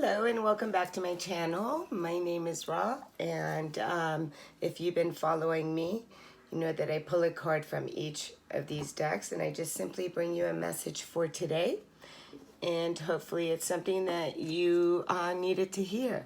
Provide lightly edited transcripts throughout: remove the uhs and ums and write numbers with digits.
Hello and welcome back to my channel. My name is Ra, and if you've been following me, you know that I pull a card from each of these decks and I just simply bring you a message for today, and hopefully it's something that you needed to hear.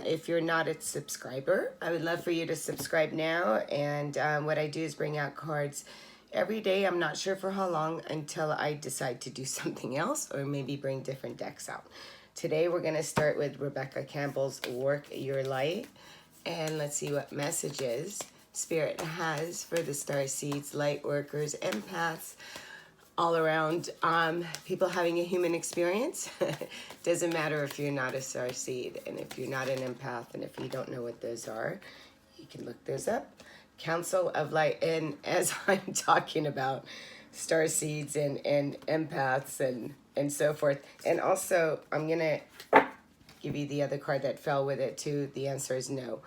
If you're not a subscriber, I would love for you to subscribe now, and what I do is bring out cards every day. I'm not sure for how long until I decide to do something else or maybe bring different decks out. Today we're going to start with Rebecca Campbell's Work Your Light, and let's see what messages Spirit has for the star seeds, light workers, empaths, all around people having a human experience. Doesn't matter if you're not a star seed and if you're not an empath and if you don't know what those are, you can look those up. Council of Light, and as I'm talking about star seeds and empaths and so forth, and also I'm gonna give you the other card that fell with it too. The answer is no.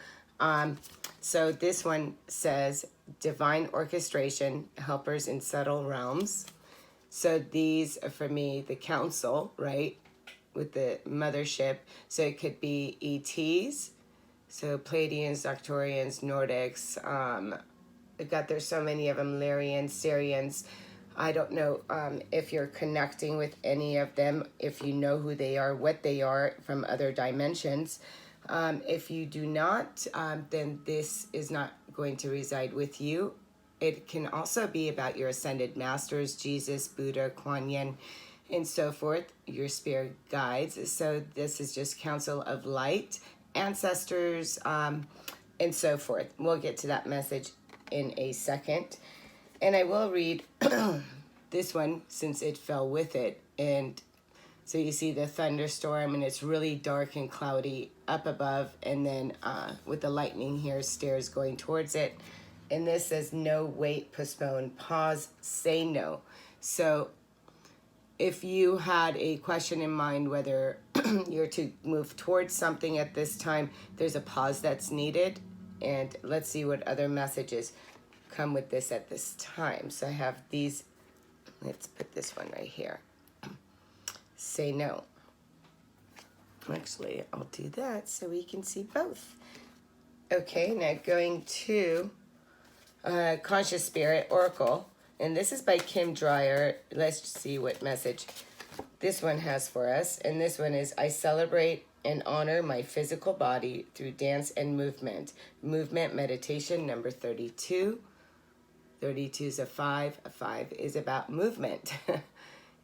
So this one says divine orchestration, helpers in subtle realms. So these are for me the council, right, with the mothership. So it could be ETs, so Pleiadians, Arcturians, Nordics. There's so many of them, Lyrians, Syrians. I don't know if you're connecting with any of them, if you know who they are, what they are from other dimensions. If you do not, then this is not going to reside with you. It can also be about your ascended masters, Jesus, Buddha, Kuan Yin, and so forth, your spirit guides. So this is just Council of Light, ancestors, and so forth. We'll get to that message in a second. And I will read this one since it fell with it. And so you see the thunderstorm, and it's really dark and cloudy up above. And then with the lightning here, stairs going towards it. And this says no, wait, postpone, pause, say no. So if you had a question in mind whether you're to move towards something at this time, there's a pause that's needed. And let's see what other messages come with this at this time. So I have these. Let's put this one right here. Say no. Actually, I'll do that so we can see both. Okay, now going to Conscious Spirit Oracle. And this is by Kim Dreyer. Let's see what message this one has for us. And this one is, I celebrate and honor my physical body through dance and movement. Movement meditation number 32. 32 is a 5. A 5 is about movement.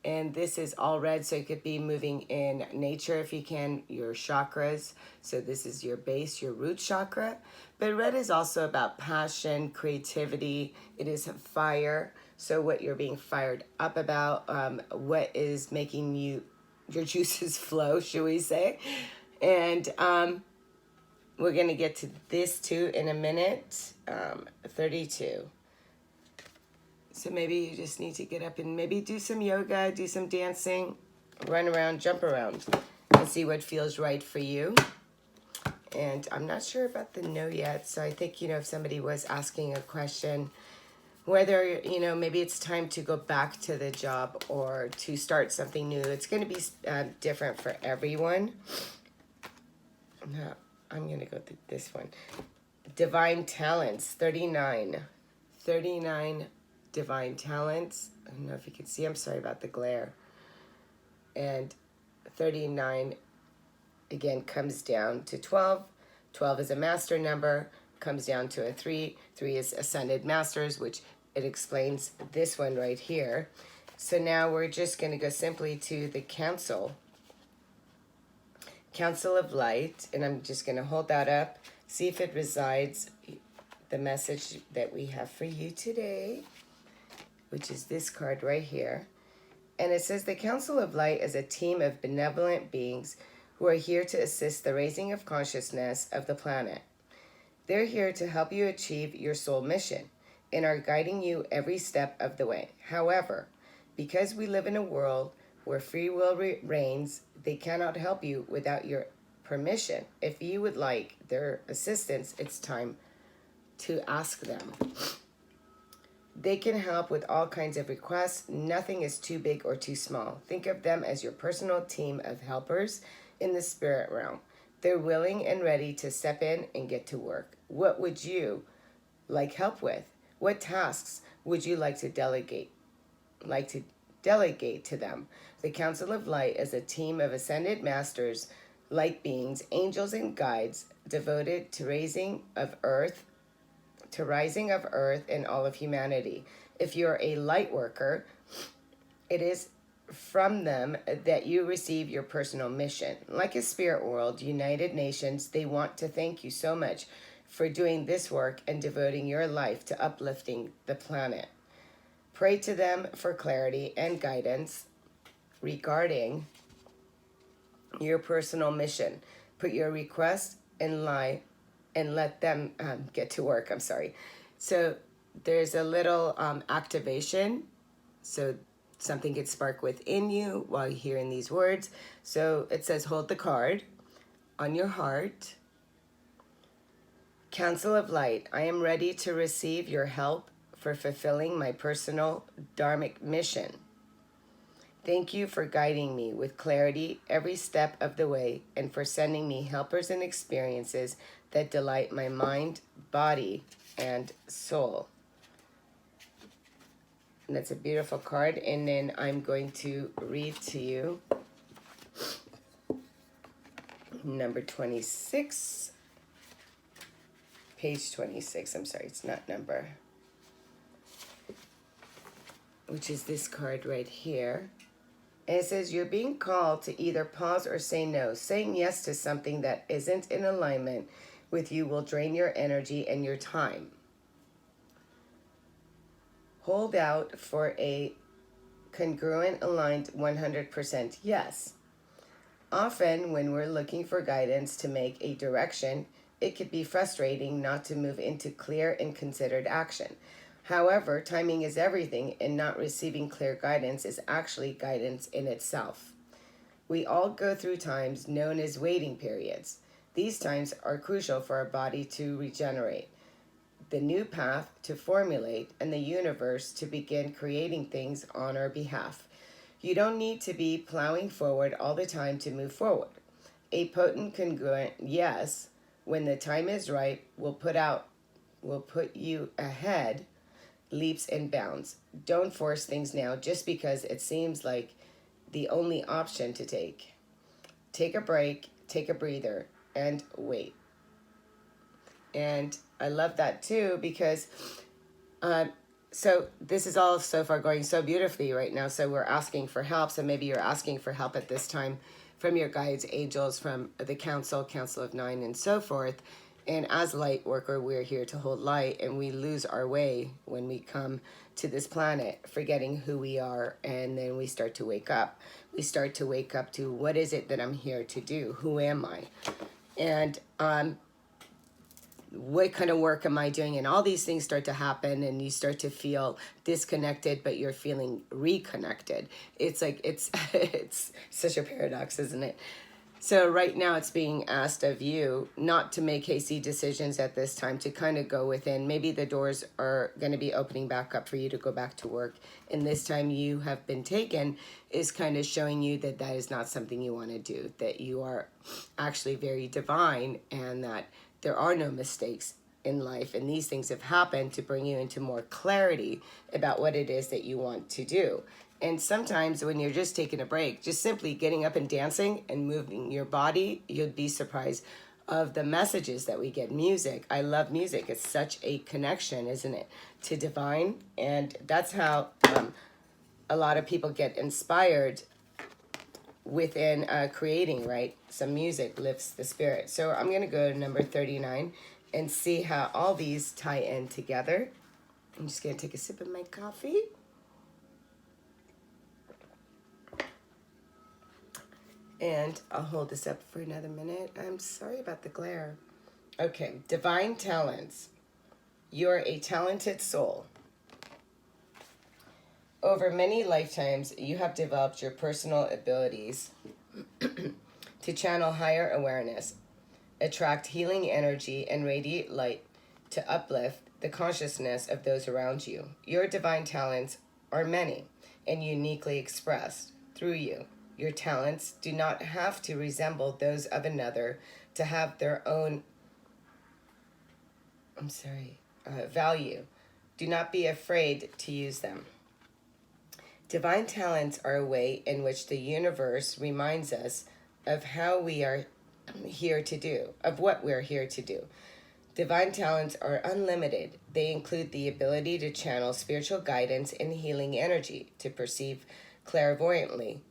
And this is all red, so it could be moving in nature if you can, your chakras. So this is your base, your root chakra. But red is also about passion, creativity. It is fire. So what you're being fired up about, what is making your juices flow, should we say. And we're going to get to this too in a minute. 32. So maybe you just need to get up and maybe do some yoga, do some dancing, run around, jump around, and see what feels right for you. And I'm not sure about the no yet. So I think, if somebody was asking a question, whether, maybe it's time to go back to the job or to start something new. It's going to be different for everyone. Now, I'm going to go through this one. Divine Talents, 39. 39 divine talents. I don't know if you can see. I'm sorry about the glare. And 39, again, comes down to 12. 12 is a master number, comes down to a 3. 3 is ascended masters, which it explains this one right here. So now we're just going to go simply to the Council of Light, and I'm just going to hold that up, see if it resides, the message that we have for you today, which is this card right here. And it says the Council of Light is a team of benevolent beings who are here to assist the raising of consciousness of the planet. They're here to help you achieve your soul mission and are guiding you every step of the way. However, because we live in a world where free will reigns, they cannot help you without your permission. If you would like their assistance, it's time to ask them. They can help with all kinds of requests. Nothing is too big or too small. Think of them as your personal team of helpers in the spirit realm. They're willing and ready to step in and get to work. What would you like help with? What tasks would you like to delegate? To them. The Council of Light is a team of ascended masters, light beings, angels, and guides devoted to rising of earth and all of humanity. If you're a light worker, it is from them that you receive your personal mission. Like a spirit world, United Nations, they want to thank you so much for doing this work and devoting your life to uplifting the planet. Pray to them for clarity and guidance regarding your personal mission. Put your request in line and let them get to work. I'm sorry. So there's a little activation. So something could spark within you while you're hearing these words. So it says, hold the card on your heart. Council of Light, I am ready to receive your help for fulfilling my personal dharmic mission. Thank you for guiding me with clarity every step of the way and for sending me helpers and experiences that delight my mind, body, and soul. And that's a beautiful card. And then I'm going to read to you number 26. Page 26. I'm sorry, it's not number. Which is this card right here. And it says, you're being called to either pause or say no. Saying yes to something that isn't in alignment with you will drain your energy and your time. Hold out for a congruent, aligned 100% yes. Often, when we're looking for guidance to make a direction, it could be frustrating not to move into clear and considered action. However, timing is everything, and not receiving clear guidance is actually guidance in itself. We all go through times known as waiting periods. These times are crucial for our body to regenerate, the new path to formulate, and the universe to begin creating things on our behalf. You don't need to be plowing forward all the time to move forward. A potent, congruent yes, when the time is right, will put you ahead leaps and bounds. Don't force things now just because it seems like the only option to take. Take a break, take a breather, and wait. And I love that too because so this is all so far going so beautifully right now. So we're asking for help. So maybe you're asking for help at this time from your guides, angels, from the Council of Nine, and so forth. And as light worker, we're here to hold light, and we lose our way when we come to this planet, forgetting who we are, and then we start to wake up. We start to wake up to, what is it that I'm here to do? Who am I? And what kind of work am I doing? And all these things start to happen, and you start to feel disconnected, but you're feeling reconnected. It's like, it's such a paradox, isn't it? So right now it's being asked of you not to make hasty decisions at this time, to kind of go within. Maybe the doors are going to be opening back up for you to go back to work. And this time you have been taken is kind of showing you that that is not something you want to do, that you are actually very divine, and that there are no mistakes in life. And these things have happened to bring you into more clarity about what it is that you want to do. And sometimes when you're just taking a break, just simply getting up and dancing and moving your body, you'd be surprised of the messages that we get. Music, I love music. It's such a connection, isn't it, to divine? And that's how a lot of people get inspired within creating, right? Some music lifts the spirit. So I'm going to go to number 39 and see how all these tie in together. I'm just going to take a sip of my coffee. And I'll hold this up for another minute. I'm sorry about the glare. Okay, divine talents. You're a talented soul. Over many lifetimes, you have developed your personal abilities to channel higher awareness, attract healing energy, and radiate light to uplift the consciousness of those around you. Your divine talents are many and uniquely expressed through you. Your talents do not have to resemble those of another to have their own, value. Do not be afraid to use them. Divine talents are a way in which the universe reminds us of how we are here to do, of what we're here to do. Divine talents are unlimited. They include the ability to channel spiritual guidance and healing energy, to perceive clairvoyantly,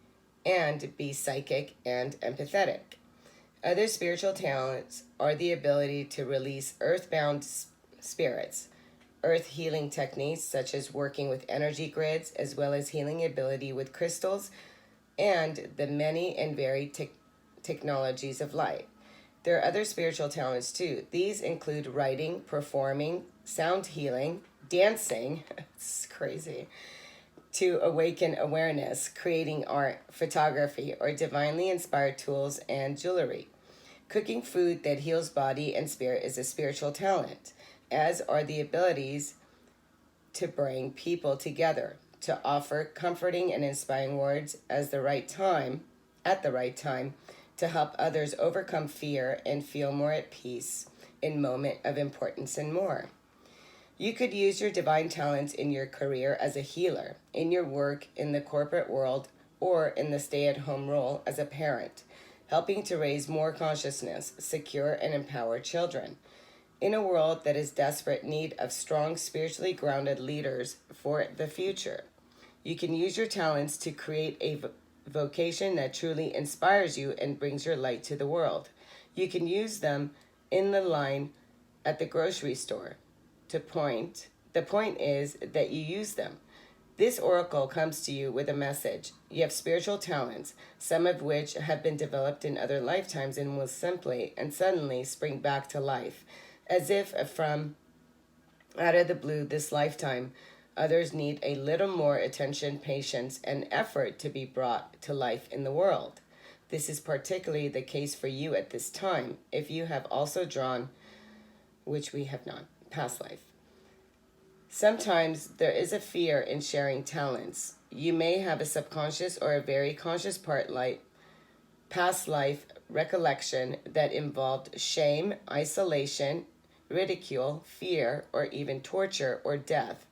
and be psychic and empathetic. Other spiritual talents are the ability to release earthbound spirits, earth healing techniques such as working with energy grids, as well as healing ability with crystals, and the many and varied technologies of light. There are other spiritual talents too. These include writing, performing, sound healing, dancing, it's crazy, to awaken awareness, creating art, photography, or divinely inspired tools and jewelry. Cooking food that heals body and spirit is a spiritual talent, as are the abilities to bring people together, to offer comforting and inspiring words at the right time, to help others overcome fear and feel more at peace in moment of importance, and more. You could use your divine talents in your career as a healer, in your work in the corporate world, or in the stay-at-home role as a parent, helping to raise more consciousness, secure and empower children. In a world that is desperate need of strong, spiritually grounded leaders for the future, you can use your talents to create a vocation that truly inspires you and brings your light to the world. You can use them in the line at the grocery store. The point is that you use them. This oracle comes to you with a message. You have spiritual talents, some of which have been developed in other lifetimes and will simply and suddenly spring back to life, as if from out of the blue this lifetime. Others need a little more attention, patience, and effort to be brought to life in the world. This is particularly the case for you at this time, if you have also drawn, which we have not, past life. Sometimes there is a fear in sharing talents. You may have a subconscious or a very conscious past life recollection that involved shame, isolation, ridicule, fear, or even torture or death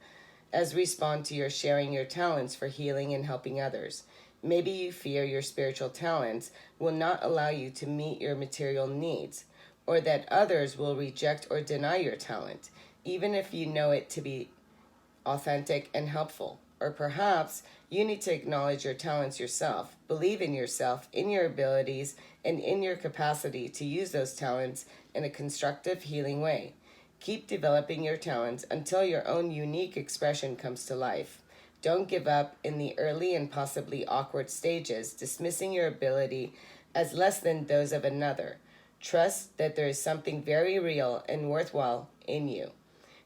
as respond to your sharing your talents for healing and helping others. Maybe you fear your spiritual talents will not allow you to meet your material needs, or that others will reject or deny your talent, even if you know it to be authentic and helpful. Or perhaps you need to acknowledge your talents yourself, believe in yourself, in your abilities, and in your capacity to use those talents in a constructive, healing way. Keep developing your talents until your own unique expression comes to life. Don't give up in the early and possibly awkward stages, dismissing your ability as less than those of another. Trust that there is something very real and worthwhile in you.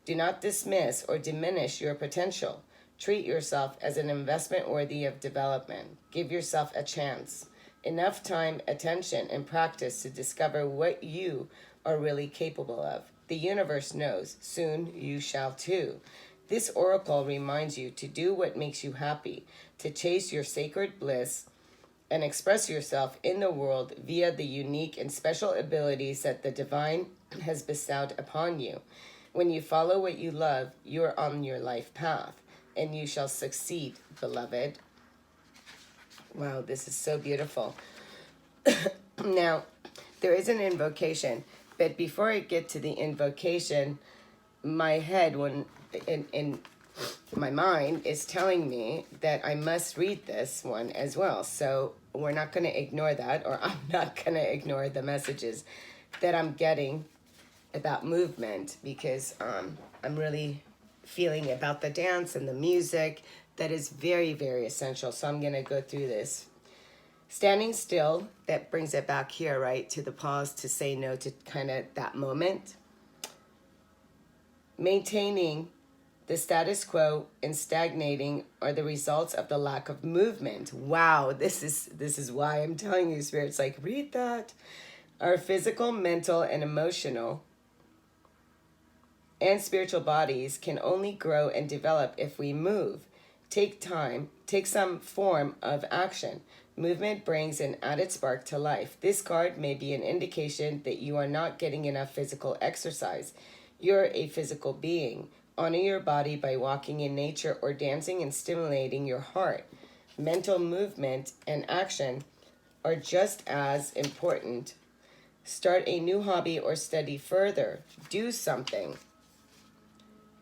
Do not dismiss or diminish your potential. Treat yourself as an investment worthy of development. Give yourself a chance, enough time, attention, and practice to discover what you are really capable of. The universe knows. Soon you shall too. This oracle reminds you to do what makes you happy, to chase your sacred bliss, and express yourself in the world via the unique and special abilities that the divine has bestowed upon you. When you follow what you love, you are on your life path, and you shall succeed, beloved. Wow, this is so beautiful. Now, there is an invocation, but before I get to the invocation, my head, in my mind, is telling me that I must read this one as well. So we're not going to ignore that, or I'm not going to ignore the messages that I'm getting about movement, because I'm really feeling about the dance and the music that is very, very essential. So I'm going to go through this. Standing still, that brings it back here, right, to the pause, to say no to kind of that moment. Maintaining the status quo and stagnating are the results of the lack of movement. Wow, this is why I'm telling you, spirits, like, read that. Our physical, mental, and emotional and spiritual bodies can only grow and develop if we move. Take time, take some form of action. Movement brings an added spark to life. This card may be an indication that you are not getting enough physical exercise. You're a physical being. Honor your body by walking in nature or dancing and stimulating your heart. Mental movement and action are just as important. Start a new hobby or study further. Do something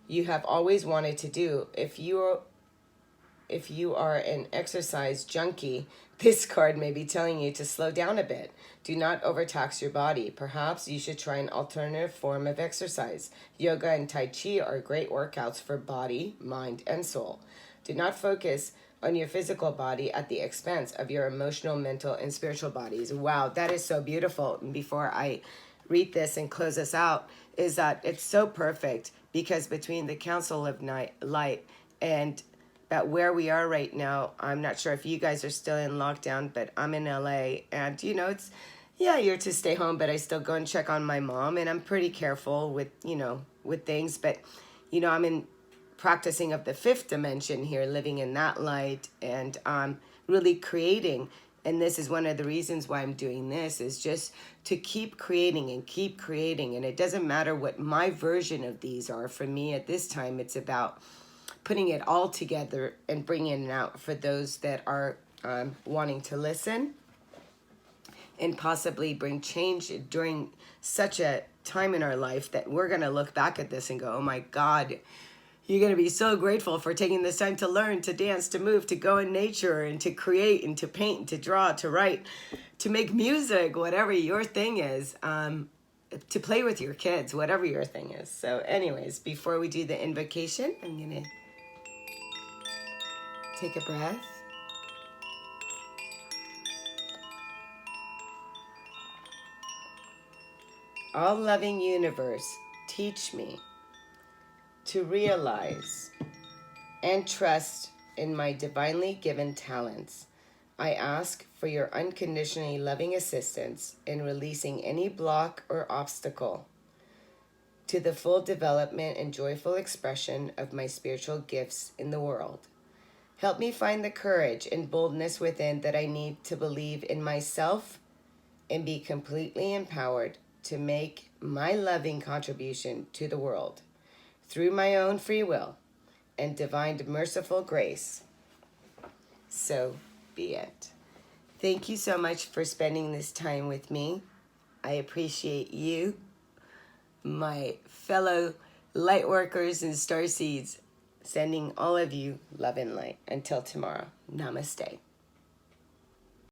you have always wanted to do. If you are an exercise junkie, this card may be telling you to slow down a bit. Do not overtax your body. Perhaps you should try an alternative form of exercise. Yoga and Tai Chi are great workouts for body, mind, and soul. Do not focus on your physical body at the expense of your emotional, mental, and spiritual bodies. Wow, that is so beautiful. And before I read this and close us out, is that it's so perfect, because between the Council of Light and about where we are right now, I'm not sure if you guys are still in lockdown, but I'm in LA, and it's, yeah, you're to stay home, but I still go and check on my mom, and I'm pretty careful with, with things, but, I'm in practicing of the fifth dimension here, living in that light, and really creating. And this is one of the reasons why I'm doing this, is just to keep creating and keep creating. And it doesn't matter what my version of these are. For me at this time, it's about putting it all together and bringing it out for those that are wanting to listen and possibly bring change during such a time in our life that we're going to look back at this and go, oh my God, you're going to be so grateful for taking this time to learn, to dance, to move, to go in nature, and to create, and to paint, and to draw, to write, to make music, whatever your thing is, to play with your kids, whatever your thing is. So anyways, before we do the invocation, I'm going to take a breath. All loving universe, teach me to realize and trust in my divinely given talents. I ask for your unconditionally loving assistance in releasing any block or obstacle to the full development and joyful expression of my spiritual gifts in the world. Help me find the courage and boldness within that I need to believe in myself and be completely empowered to make my loving contribution to the world through my own free will and divine merciful grace. So be it. Thank you so much for spending this time with me. I appreciate you, my fellow light workers and starseeds, sending all of you love and light. Until tomorrow, namaste.